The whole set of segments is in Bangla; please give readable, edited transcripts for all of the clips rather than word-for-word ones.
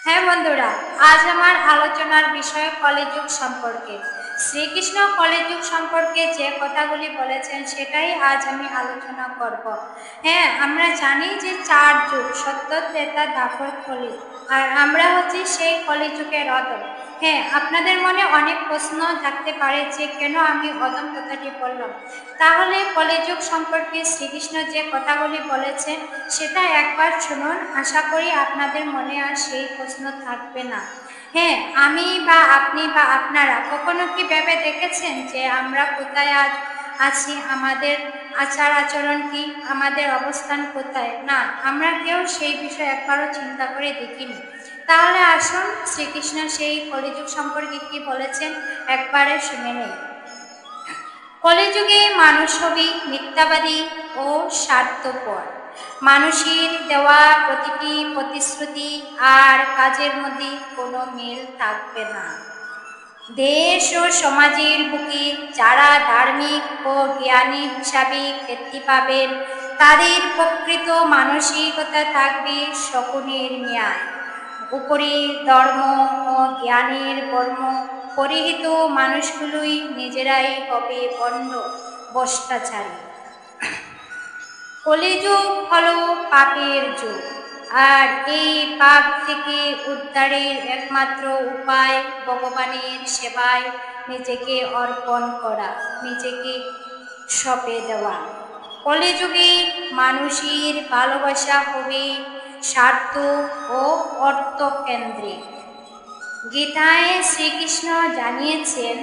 হ্যাঁ বন্ধুরা, আজ আমার আলোচনার বিষয় কলিযুগ সম্পর্কে। শ্রীকৃষ্ণ কলিযুগ সম্পর্কে যে কথাগুলি বলেছেন সেটাই আজ আমি আলোচনা করব। হ্যাঁ, আমরা জানি যে 4 যুগ, সত্য, ত্রেতা, দ্বাপর, কলি। আর আমরা হচ্ছি সেই কলিযুগের অদম। হ্যাঁ, আপনাদের মনে অনেক প্রশ্ন থাকতে পারে যে কেন আমি অদম কথাটি বললাম। তাহলে কলিযুগ সম্পর্কে শ্রীকৃষ্ণ যে কথাগুলি বলেছেন সেটা একবার শুনুন, আশা করি আপনাদের মনে আর সেই প্রশ্ন থাকবে না। হ্যাঁ, আমি বা আপনি বা আপনারা কখনো কি ভেবে দেখেছেন যে আমরা কোথায় আজ আছি, আমাদের আচার আচরণ কি, আমাদের অবস্থান কোথায়? না, আমরা কেউ সেই বিষয়ে একবারও চিন্তা করে দেখিনি। তাহলে আসুন শ্রীকৃষ্ণ সেই কলিযুগ সম্পর্কে কি বলেছেন একবারে শুনে নেই। কলিযুগে মানুষ হবে মিথ্যাবাদী ও স্বার্থপর। মানুষের দেওয়া প্রতিটি প্রতিশ্রুতি আর কাজের মধ্যে কোনো মিল থাকবে না। দেশ ও সমাজের বুকে যারা ধার্মিক ও জ্ঞানী হিসাবে খ্যাতি পাবেন, তাদের প্রকৃত মানসিকতা থাকবে শকুনের ন্যায়। উপরে ধর্ম ও জ্ঞানের কর্ম পরিহিত মানুষগুলোই নিজেরাই হবে বন্ড ভ্রষ্টাচারী। কলিযুগ হলো পাপের যুগ, আর এই পাপ থেকে উদ্ধারের একমাত্র উপায় ভগবানের সেবায় নিজেকে অর্পণ করা, নিজেকে সঁপে দেওয়া। কলিযুগে মানুষের ভালোবাসা হবে স্বার্থ ও অর্থকেন্দ্রিক। গীতায় শ্রীকৃষ্ণ জানিয়েছেন,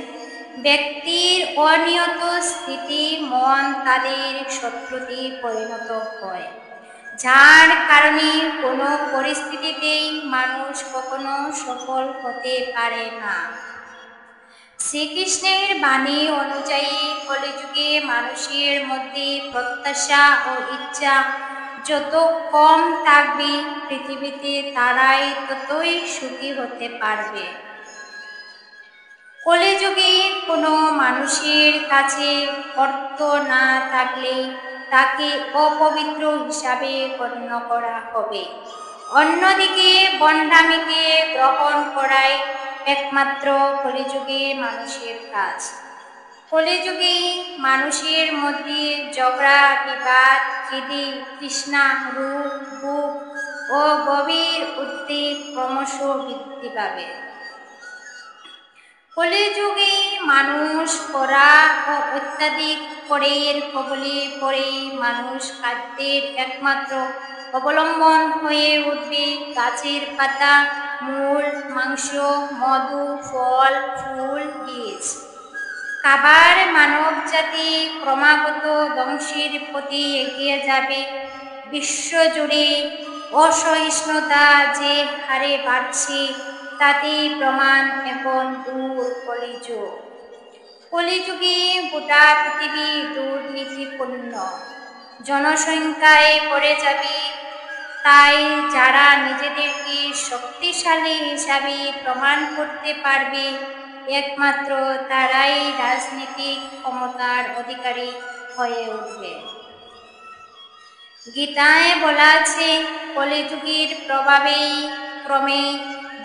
ব্যক্তির অনিয়ত স্থিতি মন তাদের শত্রুতে পরিণত হয়, যার কারণে কোনো পরিস্থিতিতেই মানুষ কখনো সফল হতে পারে না। শ্রীকৃষ্ণের বাণী অনুযায়ী কলিযুগে মানুষের মধ্যে প্রত্যাশা ও ইচ্ছা যত কম থাকবে, পৃথিবীতে তারাই ততই সুখী হতে পারবে। কলিযুগে কোনো মানুষের কাছে অর্থ না থাকলে তাকে অপবিত্র হিসাবে গণ্য করা হবে। অন্যদিকে ভণ্ডামিকে গ্রহণ করাই একমাত্র কলিযুগে মানুষের কাজ। কলিযুগে মানুষের মধ্যে ঝগড়া, বিবাদ, খিদি, তৃষ্ণা, রূপ, ভোগ ও গভীর উদ্বেগ ক্রমশ বৃদ্ধি পাবে। কলিযুগে মানুষ খরা ও অত্যাধিক করের কবলে পড়ে মানুষ খাদ্যের একমাত্র অবলম্বন হয়ে উঠবে গাছের পাতা, মূল, মাংস, মধু, ফল, ফুল, বীজ। খাবার মানব জাতি ক্রমাগত ধ্বংসের প্রতি এগিয়ে যাবে। বিশ্বজুড়ে অসহিষ্ণুতা যে হারে বাড়ছে, তাতে প্রমাণ এখন দূর কলিযুগ। কলিযুগে গোটা পৃথিবী দুর্নীতিপূর্ণ, জনসংখ্যায় পড়ে যাবে। তাই যারা নিজেদেরকে শক্তিশালী হিসাবে প্রমাণ করতে পারবে, একমাত্র তারাই রাজনৈতিক ক্ষমতার অধিকারী হয়ে উঠবে। গীতায় বলা আছে, কলিযুগের প্রভাবেই ক্রমে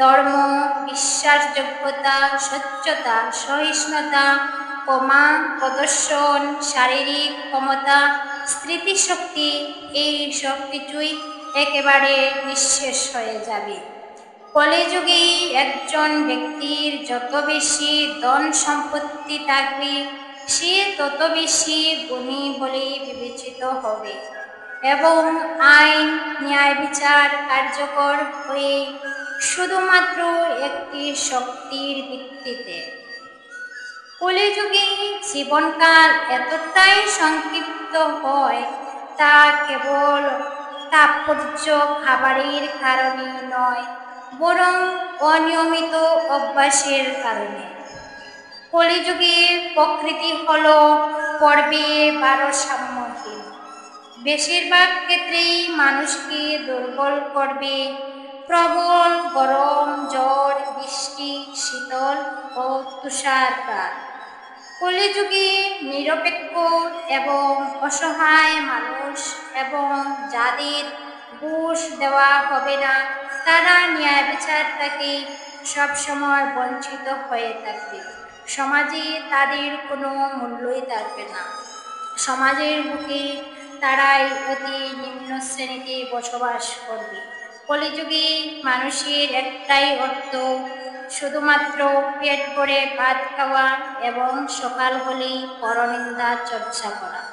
ধর্ম, বিশ্বাসযোগ্যতা, স্বচ্ছতা, সহিষ্ণুতা, ক্ষমা, প্রদর্শন, শারীরিক ক্ষমতা, স্মৃতিশক্তি, এই সব কিছুই একেবারে নিঃশেষ হয়ে যাবে। কলিযুগে একজন ব্যক্তির যত বেশি ধন সম্পত্তি থাকবে, সে তত বেশি গুণী বলে বিবেচিত হবে এবং আইন ন্যায় বিচার কার্যকর হয়ে শুধুমাত্র একটি শক্তির ভিত্তিতে। কলিযুগে জীবনকাল এতটাই সংক্ষিপ্ত হয়, তা কেবল তাৎপর্য খাবারের কারণে নয়, বরং অনিয়মিত অভ্যাসের কারণে। কলিযুগে প্রকৃতি হল পর্বে ভারসাম্যহীন। বেশিরভাগ ক্ষেত্রেই মানুষকে দুর্বল করবে প্রবল গরম, ঝড়, বৃষ্টি, শীতল ও তুষারপাত। কলিযুগে নিরপেক্ষ এবং অসহায় মানুষ এবং যাদের ঘুষ দেওয়া হবে না, তারা ন্যায় বিচার থেকে সবসময় বঞ্চিত হয়ে থাকবে। সমাজে তাদের কোনো মূল্যই থাকবে না। সমাজের বুকে তারাই অতি নিম্ন শ্রেণীতে বসবাস করবে। কলিযুগে মানুষের একটাই অর্থ, শুধুমাত্র পেট ভরে ভাত খাওয়া এবং সকাল হলেই পরনিন্দা চর্চা করা।